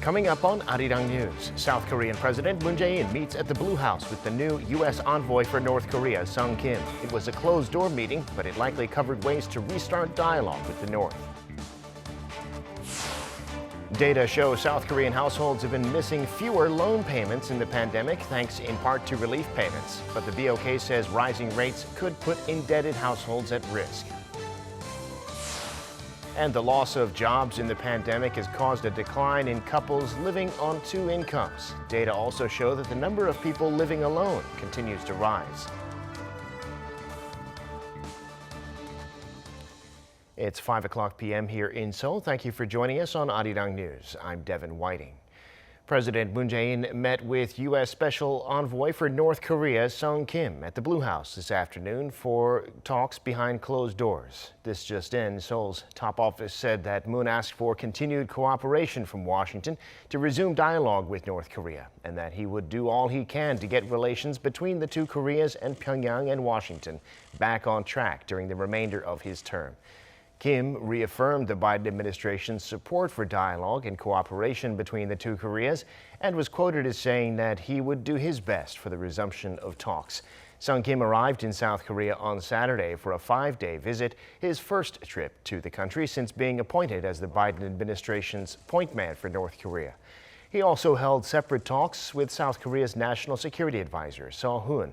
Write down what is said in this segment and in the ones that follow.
Coming up on Arirang News, South Korean President Moon Jae-in meets at the Blue House with the new U.S. envoy for North Korea, Sung Kim. It was a closed-door meeting, but it likely covered ways to restart dialogue with the North. Data show South Korean households have been missing fewer loan payments in the pandemic, thanks in part to relief payments. But the BOK says rising rates could put indebted households at risk. And the loss of jobs in the pandemic has caused a decline in couples living on two incomes. Data also show that the number of people living alone continues to rise. It's 5 p.m. here in Seoul. Thank you for joining us on Arirang News. I'm Devin Whiting. President Moon Jae-in met with U.S. Special Envoy for North Korea, Sung Kim, at the Blue House this afternoon for talks behind closed doors. This just in, Seoul's top office said that Moon asked for continued cooperation from Washington to resume dialogue with North Korea, and that he would do all he can to get relations between the two Koreas and Pyongyang and Washington back on track during the remainder of his term. Kim reaffirmed the Biden administration's support for dialogue and cooperation between the two Koreas and was quoted as saying that he would do his best for the resumption of talks. Sung Kim arrived in South Korea on Saturday for a 5-day visit, his first trip to the country since being appointed as the Biden administration's point man for North Korea. He also held separate talks with South Korea's National Security Advisor, Seo Hoon.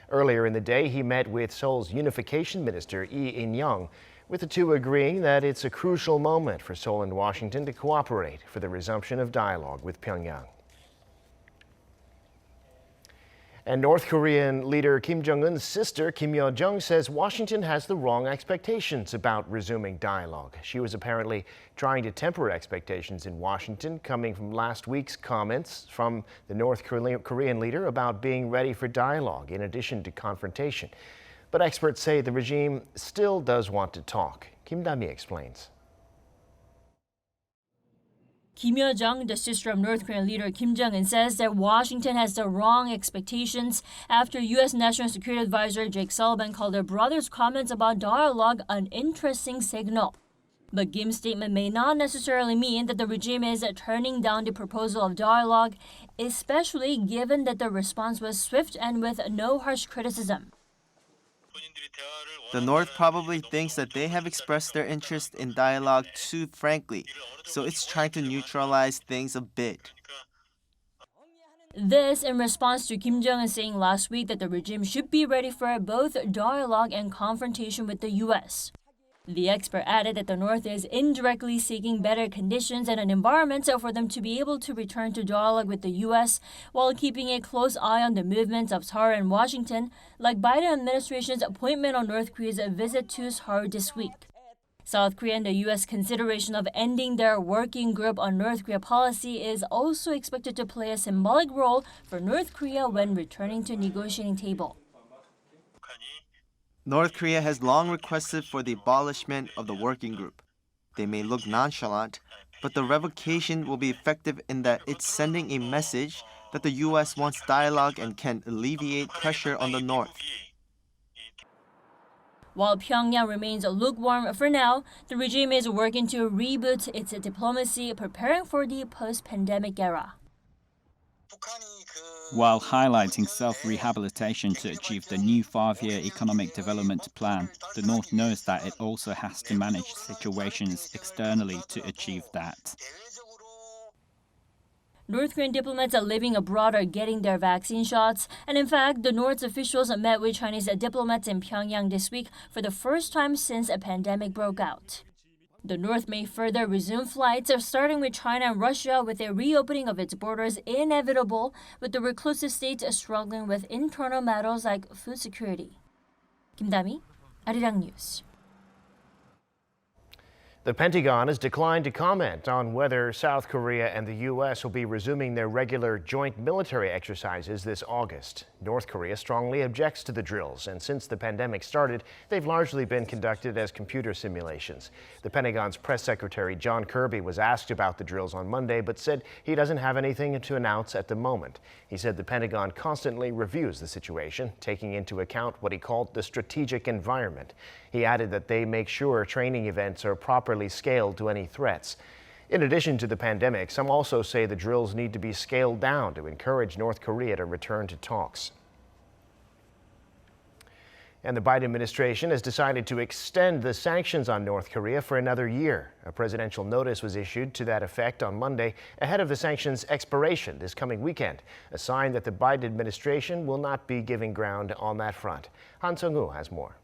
Earlier in the day, he met with Seoul's Unification Minister, Lee In-young, with the two agreeing that it's a crucial moment for Seoul and Washington to cooperate for the resumption of dialogue with Pyongyang. And North Korean leader Kim Jong-un's sister, Kim Yo-jong, says Washington has the wrong expectations about resuming dialogue. She was apparently trying to temper expectations in Washington, coming from last week's comments from the North Korean leader about being ready for dialogue in addition to confrontation. But experts say the regime still does want to talk. Kim Da-mi explains. Kim Yo-jong, the sister of North Korean leader Kim Jong-un, says that Washington has the wrong expectations after U.S. National Security Advisor Jake Sullivan called her brother's comments about dialogue an interesting signal. But Kim's statement may not necessarily mean that the regime is turning down the proposal of dialogue, especially given that the response was swift and with no harsh criticism. The North probably thinks that they have expressed their interest in dialogue too frankly, so it's trying to neutralize things a bit. This in response to Kim Jong-un saying last week that the regime should be ready for both dialogue and confrontation with the U.S. The expert added that the North is indirectly seeking better conditions and an environment for them to be able to return to dialogue with the U.S. while keeping a close eye on the movements of Seoul and Washington, like Biden administration's appointment on North Korea's visit to Seoul this week. South Korea and the U.S. consideration of ending their working group on North Korea policy is also expected to play a symbolic role for North Korea when returning to negotiating table. North Korea has long requested for the abolishment of the working group. They may look nonchalant, but the revocation will be effective in that it's sending a message that the U.S. wants dialogue and can alleviate pressure on the North. While Pyongyang remains lukewarm for now, the regime is working to reboot its diplomacy, preparing for the post-pandemic era. While highlighting self-rehabilitation to achieve the new 5-year economic development plan, the North knows that it also has to manage situations externally to achieve that. North Korean diplomats living abroad are getting their vaccine shots, and in fact, the North's officials met with Chinese diplomats in Pyongyang this week for the first time since a pandemic broke out. The North may further resume flights, starting with China and Russia, with a reopening of its borders inevitable, with the reclusive states struggling with internal matters like food security. Kim Da-mi, Arirang News. The Pentagon has declined to comment on whether South Korea and the U.S. will be resuming their regular joint military exercises this August. North Korea strongly objects to the drills, and since the pandemic started, they've largely been conducted as computer simulations. The Pentagon's press secretary, John Kirby, was asked about the drills on Monday, but said he doesn't have anything to announce at the moment. He said the Pentagon constantly reviews the situation, taking into account what he called the strategic environment. He added that they make sure training events are properly scaled to any threats. In addition to the pandemic, some also say the drills need to be scaled down to encourage North Korea to return to talks. And the Biden administration has decided to extend the sanctions on North Korea for another year. A presidential notice was issued to that effect on Monday ahead of the sanctions' expiration this coming weekend, a sign that the Biden administration will not be giving ground on that front. Han Sung-woo has more.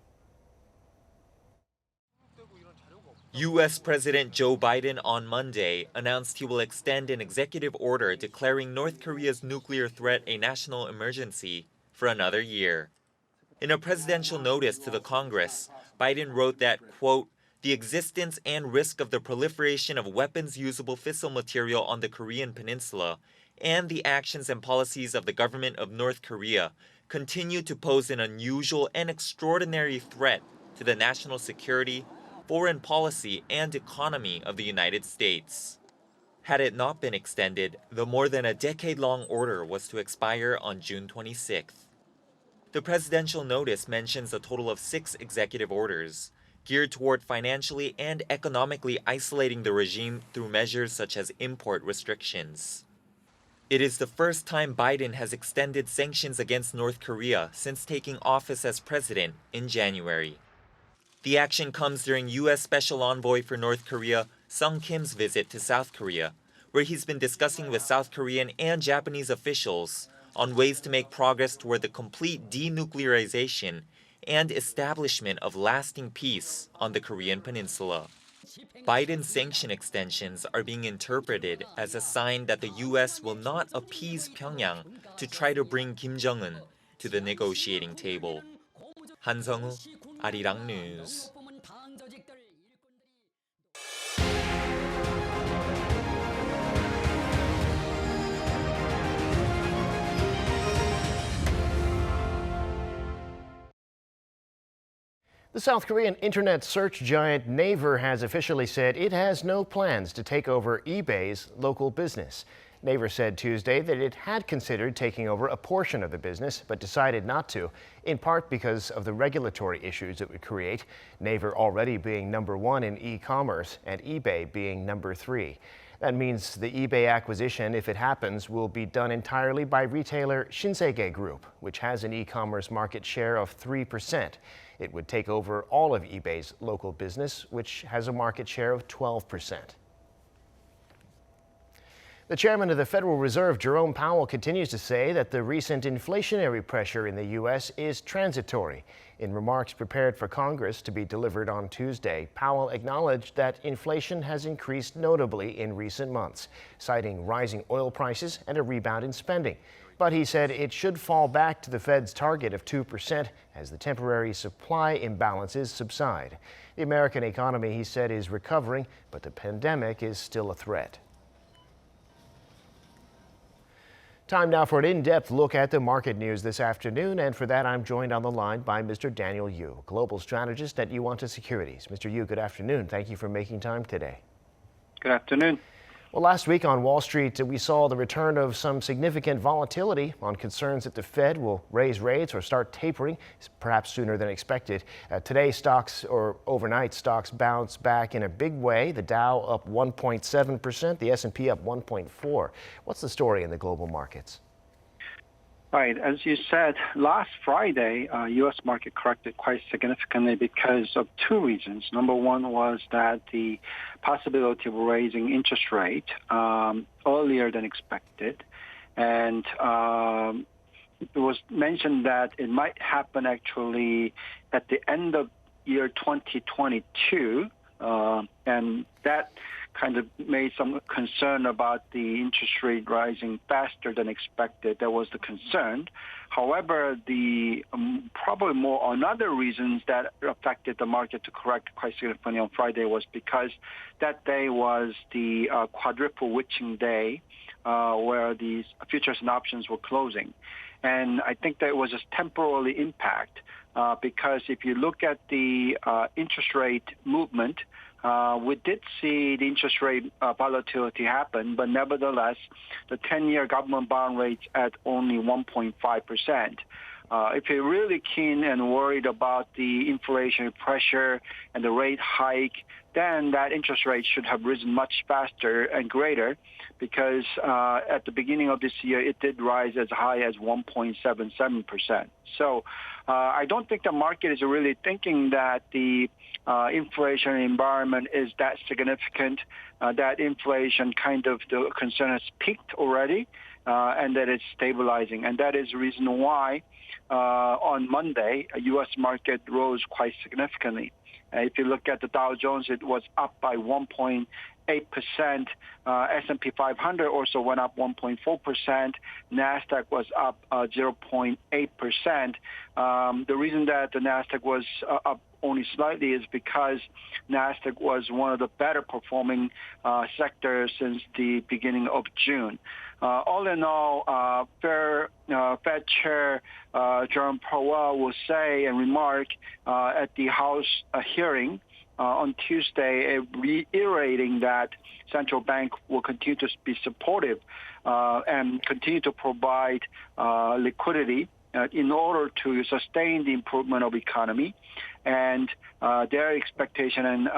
U.S. President Joe Biden on Monday announced he will extend an executive order declaring North Korea's nuclear threat a national emergency for another year. In a presidential notice to the Congress, Biden wrote that, quote, "The existence and risk of the proliferation of weapons-usable fissile material on the Korean peninsula and the actions and policies of the government of North Korea continue to pose an unusual and extraordinary threat to the national security, foreign policy, and economy of the United States." Had it not been extended, the more than a decade-long order was to expire on June 26th. The presidential notice mentions a total of 6 executive orders, geared toward financially and economically isolating the regime through measures such as import restrictions. It is the first time Biden has extended sanctions against North Korea since taking office as president in January. The action comes during U.S. Special Envoy for North Korea Sung Kim's visit to South Korea, where he's been discussing with South Korean and Japanese officials on ways to make progress toward the complete denuclearization and establishment of lasting peace on the Korean peninsula. Biden's sanction extensions are being interpreted as a sign that the U.S. will not appease Pyongyang to try to bring Kim Jong-un to the negotiating table. Han Sung-woo, Arirang News. The South Korean internet search giant Naver has officially said it has no plans to take over eBay's local business. Naver said Tuesday that it had considered taking over a portion of the business, but decided not to, in part because of the regulatory issues it would create, Naver already being #1 in e-commerce and eBay being #3. That means the eBay acquisition, if it happens, will be done entirely by retailer Shinsegae Group, which has an e-commerce market share of 3%. It would take over all of eBay's local business, which has a market share of 12%. The chairman of the Federal Reserve, Jerome Powell, continues to say that the recent inflationary pressure in the U.S. is transitory. In remarks prepared for Congress to be delivered on Tuesday, Powell acknowledged that inflation has increased notably in recent months, citing rising oil prices and a rebound in spending. But he said it should fall back to the Fed's target of 2% as the temporary supply imbalances subside. The American economy, he said, is recovering, but the pandemic is still a threat. Time now for an in-depth look at the market news this afternoon, and for that I'm joined on the line by Mr. Daniel Yu, global strategist at Yuanta Securities. Mr. Yu, good afternoon. Thank you for making time today. Good afternoon. Well, last week on Wall Street, we saw the return of some significant volatility on concerns that the Fed will raise rates or start tapering, perhaps sooner than expected. Today, overnight stocks bounced back in a big way. The Dow up 1.7%, the S&P up 1.4%. What's the story in the global markets? Right. As you said, last Friday, U.S. market corrected quite significantly because of 2 reasons. Number one was that the possibility of raising interest rate earlier than expected. And it was mentioned that it might happen actually at the end of year 2022. And that kind of made some concern about the interest rate rising faster than expected. That was the concern. However, the probably more another reasons that affected the market to correct quite significantly on Friday was because that day was the quadruple witching day, where these futures and options were closing. And I think that it was just temporarily impact because if you look at the interest rate movement, we did see the interest rate volatility happen, but nevertheless, the 10-year government bond rates at only 1.5%. If you're really keen and worried about the inflation pressure and the rate hike, then that interest rate should have risen much faster and greater because at the beginning of this year, it did rise as high as 1.77%. So I don't think the market is really thinking that the inflation environment is that significant, that inflation kind of the concern has peaked already, and that it's stabilizing. And that is the reason why on Monday, a U.S. market rose quite significantly. If you look at the Dow Jones, it was up by 1.8%. S&P 500 also went up 1.4%. NASDAQ was up 0.8%. The reason that the NASDAQ was up only slightly is because NASDAQ was one of the better performing sectors since the beginning of June. All in all, Fed Chair Jerome Powell will say and remark at the House hearing on Tuesday, reiterating that central bank will continue to be supportive and continue to provide liquidity in order to sustain the improvement of economy. And their expectation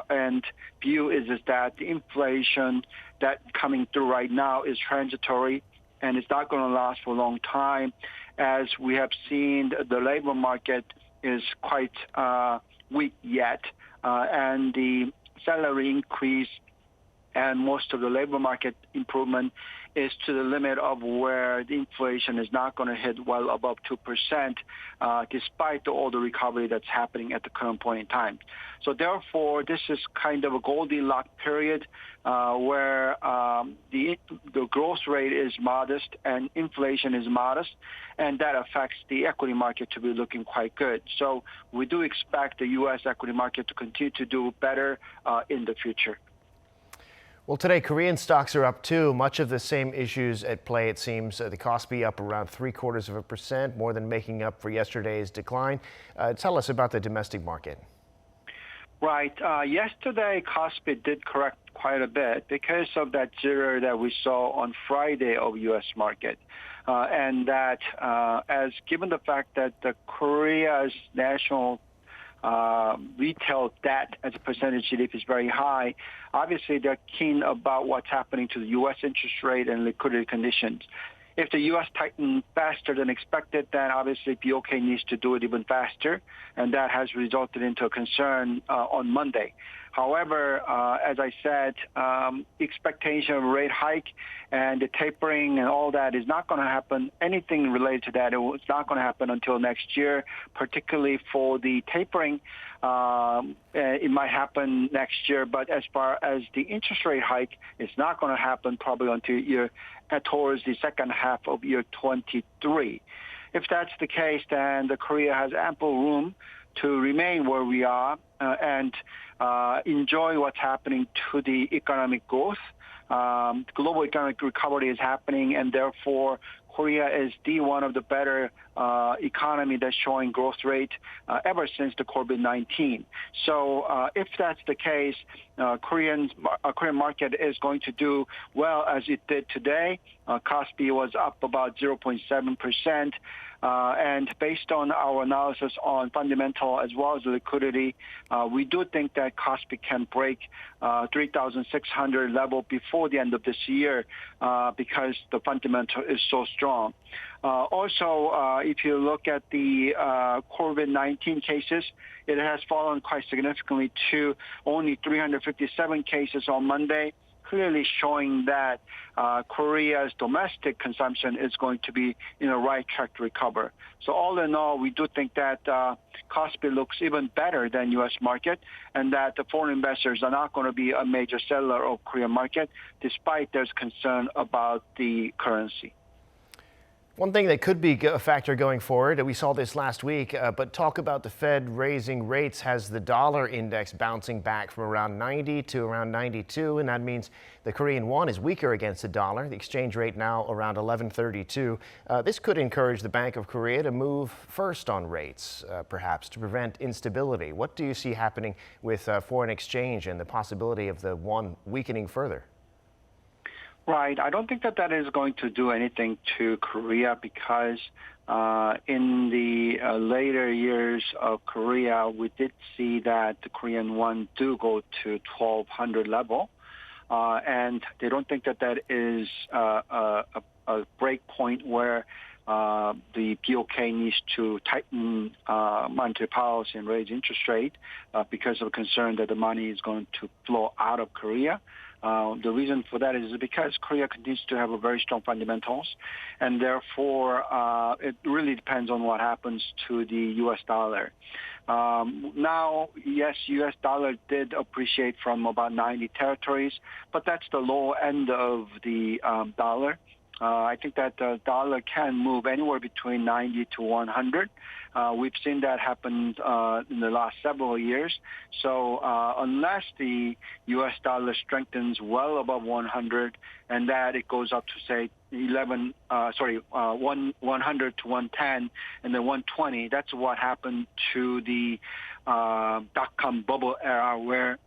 and view is that the inflation that coming through right now is transitory and it's not going to last for a long time. As we have seen, the labor market is quite weak yet, and the salary increase and most of the labor market improvement is to the limit of where the inflation is not going to hit well above 2%, despite all the recovery that's happening at the current point in time. So therefore, this is kind of a Goldilocks period where the growth rate is modest and inflation is modest, and that affects the equity market to be looking quite good. So we do expect the U.S. equity market to continue to do better in the future. Well, today, Korean stocks are up too. Much of the same issues at play, it seems. The Kospi up around 0.75%, more than making up for yesterday's decline. Tell us about the domestic market. Right. Yesterday, Kospi did correct quite a bit because of that jitter that we saw on Friday of U.S. market. And that, as given the fact that the Korea's national retail debt as a percentage of GDP is very high, obviously they're keen about what's happening to the U.S. interest rate and liquidity conditions. If the U.S. tightened faster than expected, then obviously BOK needs to do it even faster, and that has resulted into a concern on Monday. However, as I said, expectation of rate hike and the tapering and all that is not going to happen. Anything related to that, it's not going to happen until next year, particularly for the tapering. It might happen next year, but as far as the interest rate hike, it's not going to happen probably until towards the second half of year 23. If that's the case, then the Korea has ample room to remain where we are and enjoy what's happening to the economic growth. Global economic recovery is happening, and therefore Korea is one of the better economy that's showing growth rate ever since the COVID-19. So if that's the case, Korean market is going to do well as it did today. Kospi was up about 0.7%. And based on our analysis on fundamental as well as liquidity, we do think that Kospi can break 3,600 level before the end of this year because the fundamental is so strong. Also, if you look at the COVID-19 cases, it has fallen quite significantly to only 357 cases on Monday, clearly showing that Korea's domestic consumption is going to be in a right track to recover. So all in all, we do think that Kospi looks even better than U.S. market, and that the foreign investors are not going to be a major seller of Korean market, despite there's concern about the currency. One thing that could be a factor going forward, we saw this last week, but talk about the Fed raising rates has the dollar index bouncing back from around 90 to around 92, and that means the Korean won is weaker against the dollar. The exchange rate now around 11.32. This could encourage the Bank of Korea to move first on rates, perhaps, to prevent instability. What do you see happening with foreign exchange and the possibility of the won weakening further? Right. I don't think that is going to do anything to Korea because In the later years of Korea, we did see that the Korean won do go to 1,200 level. And they don't think that that is a break point where the BOK needs to tighten monetary policy and raise interest rate because of concern that the money is going to flow out of Korea. The reason for that is because Korea continues to have a very strong fundamentals, and therefore it really depends on what happens to the U.S. dollar. Now, yes, U.S. dollar did appreciate from about 90 territories, but that's the low end of the dollar. I think that the dollar can move anywhere between 90 to 100. We've seen that happen in the last several years. So unless the U.S. dollar strengthens well above 100 and that it goes up to, say, 100 to 110 and then 120, that's what happened to the dot-com bubble era where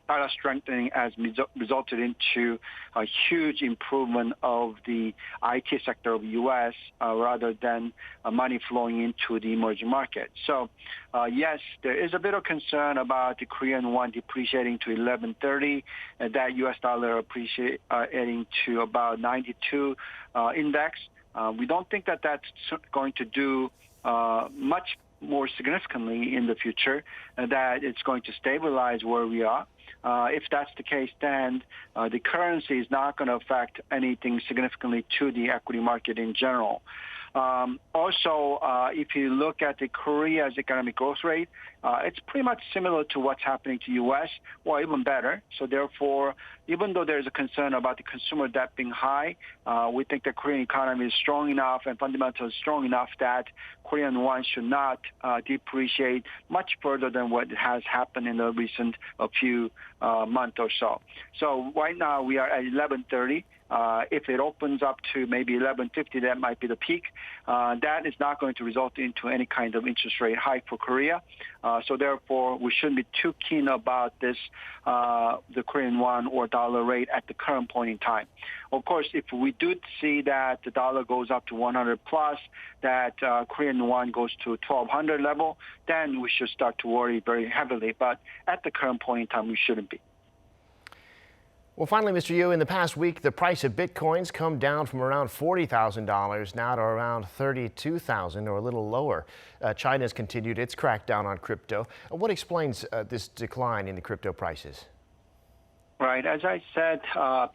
dollar strengthening has resulted into a huge improvement of the IT sector of the U.S. Rather than money flowing into the emerging market. So, yes, there is a bit of concern about the Korean won depreciating to 1130, and that U.S. dollar appreciating to about 92 index. We don't think that that's going to do much more significantly in the future, that it's going to stabilize where we are. If that's the case, then the currency is not going to affect anything significantly to the equity market in general. Also, if you look at the Korea's economic growth rate, it's pretty much similar to what's happening to U.S., or even better. So therefore, even though there's a concern about the consumer debt being high, we think the Korean economy is strong enough and fundamentals strong enough that Korean won should not depreciate much further than what has happened in the recent few months or so. So right now we are at 1130. If it opens up to maybe 1150, that might be the peak. That is not going to result into any kind of interest rate hike for Korea. So therefore, we shouldn't be too keen about this, the Korean won or dollar rate at the current point in time. Of course, if we do see that the dollar goes up to 100 plus, that Korean won goes to 1200 level, then we should start to worry very heavily. But at the current point in time, we shouldn't be. Well, finally, Mr. Yu, in the past week, the price of Bitcoin's come down from around $40,000 now to around $32,000 or a little lower. China's continued its crackdown on crypto. What explains this decline in the crypto prices? Right. As I said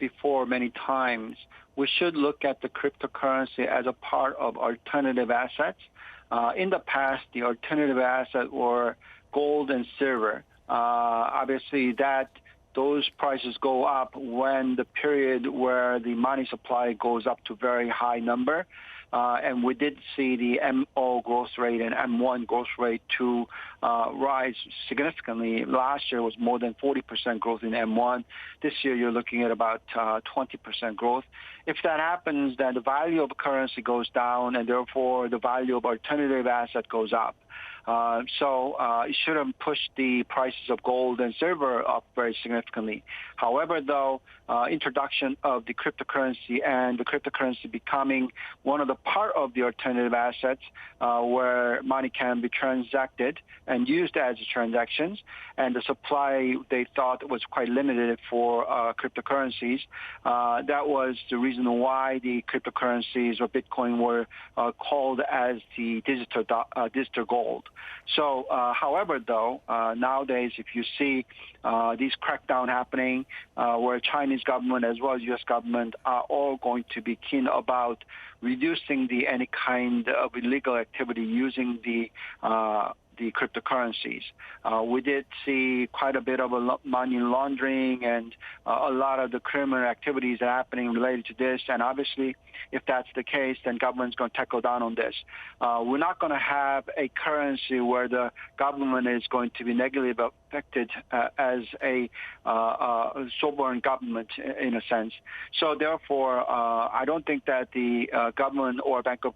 before many times, we should look at the cryptocurrency as a part of alternative assets. In the past, the alternative assets were gold and silver. Obviously, those prices go up when the period where the money supply goes up to very high number. And we did see the MO growth rate and M1 growth rate to rise significantly. Last year was more than 40% growth in M1. This year you're looking at about 20% growth. If that happens, then the value of currency goes down, and therefore the value of alternative asset goes up. So it shouldn't push the prices of gold and silver up very significantly. However, though, introduction of the cryptocurrency and the cryptocurrency becoming one of the part of the alternative assets where money can be transacted and used as transactions, and the supply they thought was quite limited for cryptocurrencies. That was the reason why the cryptocurrencies or Bitcoin were called as the digital gold. So, however, though, nowadays, if you see these crackdown happening, where Chinese government as well as U.S. government are all going to be keen about reducing any kind of illegal activity using the cryptocurrencies. We did see quite a bit of money laundering and a lot of the criminal activities happening related to this. And obviously, if that's the case, then government's going to tackle down on this. We're not going to have a currency where the government is going to be negatively affected as a sovereign government in a sense. So therefore, I don't think that the government or Bank of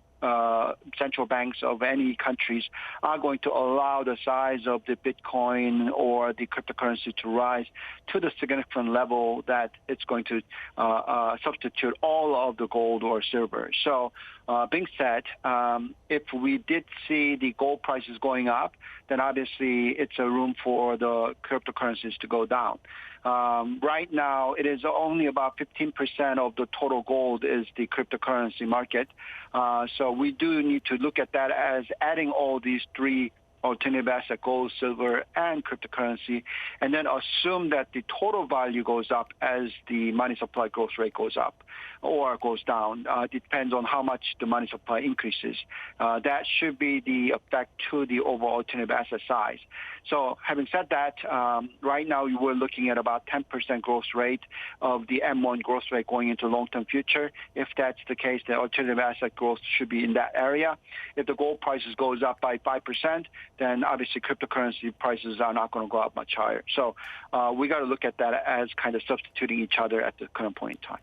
central banks of any countries are going to allow the size of the Bitcoin or the cryptocurrency to rise to the significant level that it's going to substitute all of the gold or silver. So being said, if we did see the gold prices going up, then obviously it's a room for the cryptocurrencies to go down. Right now, it is only about 15% of the total gold is the cryptocurrency market. So we do need to look at that as adding all these three alternative asset, gold, silver, and cryptocurrency, and then assume that the total value goes up as the money supply growth rate goes up or goes down. It depends on how much the money supply increases. That should be the effect to the overall alternative asset size. So having said that, right now we're looking at about 10% growth rate of the M1 growth rate going into long-term future. If that's the case, the alternative asset growth should be in that area. If the gold prices goes up by 5%, then obviously cryptocurrency prices are not going to go up much higher. So we got to look at that as kind of substituting each other at the current point in time.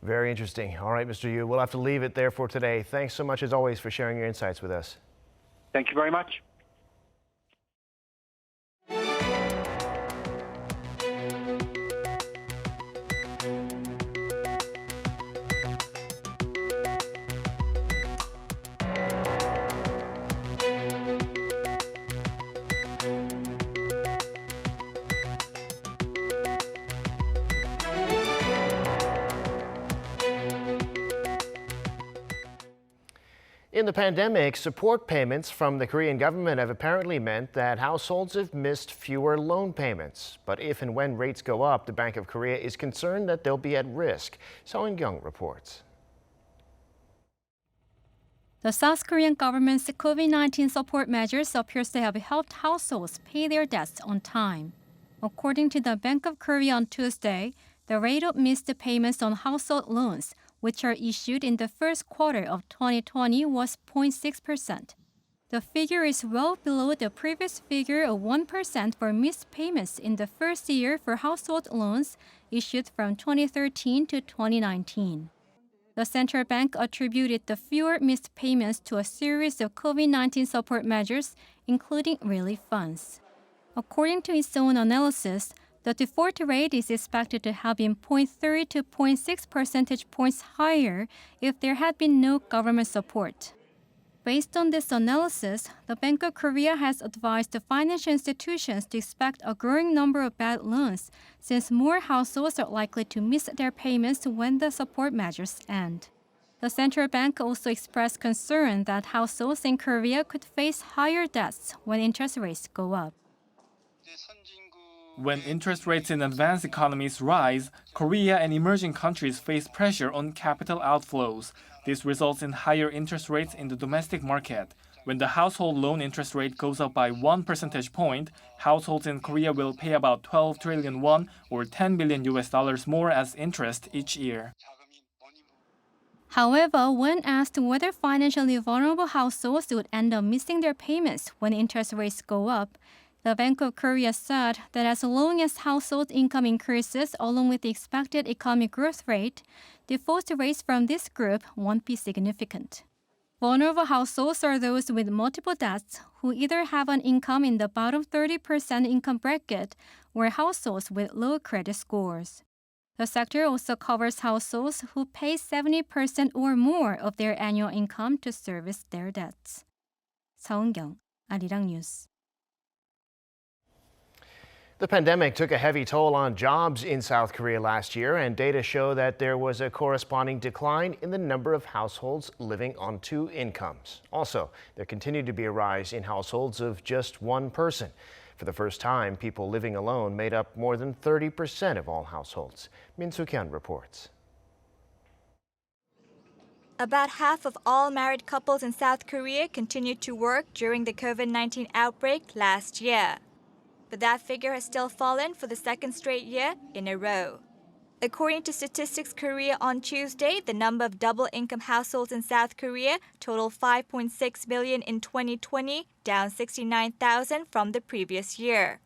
Very interesting. All right, Mr. Yu, we'll have to leave it there for today. Thanks so much, as always, for sharing your insights with us. Thank you very much. In the pandemic, support payments from the Korean government have apparently meant that households have missed fewer loan payments. But if and when rates go up, the Bank of Korea is concerned that they'll be at risk. Jonguns reports. The South Korean government's COVID-19 support measures appears to have helped households pay their debts on time. According to the Bank of Korea on Tuesday, the rate of missed payments on household loans, which are issued in the first quarter of 2020, was 0.6%. The figure is well below the previous figure of 1% for missed payments in the first year for household loans issued from 2013 to 2019. The central bank attributed the fewer missed payments to a series of COVID-19 support measures, including relief funds. According to its own analysis, the default rate is expected to have been 0.3 to 0.6 percentage points higher if there had been no government support. Based on this analysis, the Bank of Korea has advised the financial institutions to expect a growing number of bad loans, since more households are likely to miss their payments when the support measures end. The central bank also expressed concern that households in Korea could face higher debts when interest rates go up. When interest rates in advanced economies rise, Korea and emerging countries face pressure on capital outflows. This results in higher interest rates in the domestic market. When the household loan interest rate goes up by 1 percentage point, households in Korea will pay about 12 trillion won or $10 billion more as interest each year. However, when asked whether financially vulnerable households would end up missing their payments when interest rates go up, the Bank of Korea said that as long as household income increases along with the expected economic growth rate, default rates from this group won't be significant. Vulnerable households are those with multiple debts who either have an income in the bottom 30% income bracket or households with low credit scores. The sector also covers households who pay 70% or more of their annual income to service their debts. Jonguns, Arirang News. The pandemic took a heavy toll on jobs in South Korea last year, and data show that there was a corresponding decline in the number of households living on two incomes. Also, there continued to be a rise in households of just one person. For the first time, people living alone made up more than 30% of all households. Min Soo-kyun reports. About half of all married couples in South Korea continued to work during the COVID-19 outbreak last year. But that figure has still fallen for the second straight year in a row. According to Statistics Korea on Tuesday, the number of double-income households in South Korea totaled 5.6 million in 2020, down 69,000 from the previous year.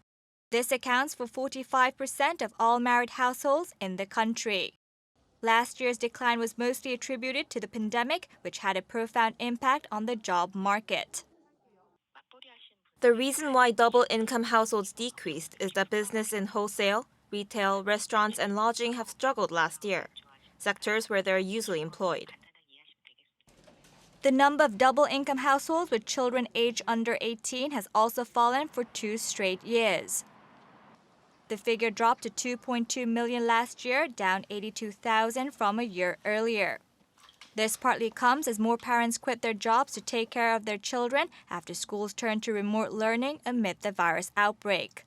This accounts for 45% of all married households in the country. Last year's decline was mostly attributed to the pandemic, which had a profound impact on the job market. The reason why double-income households decreased is that business in wholesale, retail, restaurants, and lodging have struggled last year, sectors where they're usually employed. The number of double-income households with children aged under 18 has also fallen for 2 straight years. The figure dropped to 2.2 million last year, down 82,000 from a year earlier. This partly comes as more parents quit their jobs to take care of their children after schools turned to remote learning amid the virus outbreak.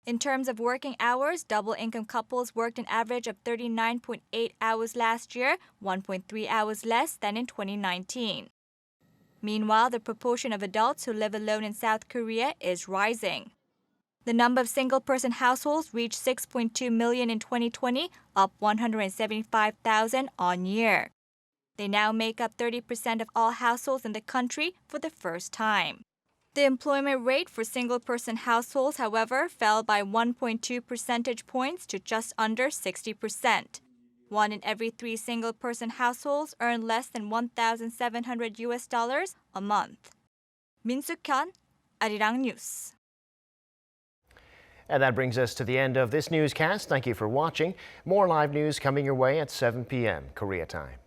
In terms of working hours, double-income couples worked an average of 39.8 hours last year, 1.3 hours less than in 2019. Meanwhile, the proportion of adults who live alone in South Korea is rising. The number of single-person households reached 6.2 million in 2020, up 175,000 on year. They now make up 30% of all households in the country for the first time. The employment rate for single-person households, however, fell by 1.2 percentage points to just under 60%. 1 in every 3 single-person households earn less than $1,700 a month. Min Suk-hyun, Arirang News. And that brings us to the end of this newscast. Thank you for watching. More live news coming your way at 7 p.m. Korea time.